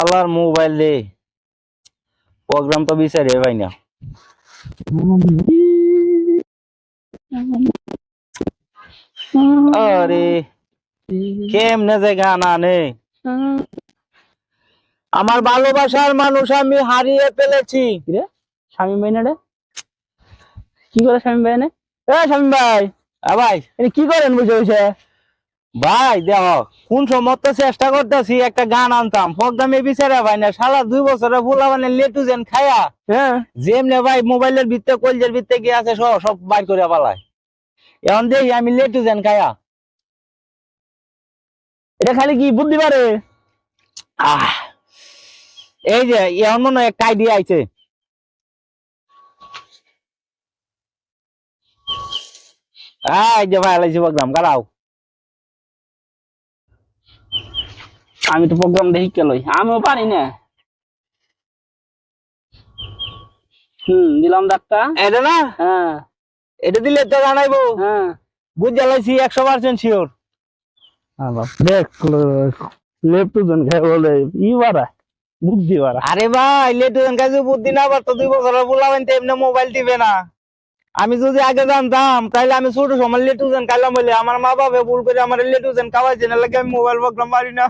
শালার মোবাইল রে প্রোগ্রাম তো বিচারে ভাই না। আরে কেমনে যে গান আনে, আমার ভালোবাসার মানুষ আমি হারিয়ে ফেলেছি। রে শামীম ভাই না রে, কি করে শামীম ভাই এনে? শামীম ভাই, ভাই এনে কি করেন বুঝে বুঝে? ভাই দেখো কোন সময় তো চেষ্টা করতেছি একটা গান আনতাম, প্রোগ্রামে বিচারে ভাই না, শালা 2 বছরে ভুলা মানে লেটুজেন খায়া যেমনে ভাই মোবাইলের ভিতরে কলজের ভিতরে কি আছে সব সব বাইর করে পালায়। এখন দেখি আমি লেটুজেন খায়া, এটা খালি কি বুদ্ধি পারে। এই যে এখন মনে হয় একটা আইডিয়া আইছে। এই যে ভাই লাইছি প্রোগ্রাম গাড়াও। আমি তো প্রোগ্রাম দেখি কেলই, আমিও পারি না। দিলাম ডাক্তার এটা না। হ্যাঁ এটা দিলে তো জানাইবো। হ্যাঁ বুঝে লাইছি 100% শিওর। দেখ লেফটুজেন খাই বলে ই বাড়া বুদ্ধি বাড়া। আরে ভাই লেফটুজেন খাই বুদ্ধি না বাড়তো 2 বছর বললাম এমনি মোবাইল টিপে না। আমি যদি আগে জানতাম তাহলে আমি ছোট সময় লেটুজেন খাইলাম বলে আমার মা বাবা ভুল করে আমার লেটুজেন খাওয়াইছে, না লাগে আমি মোবাইল প্রোগ্রাম পারি না।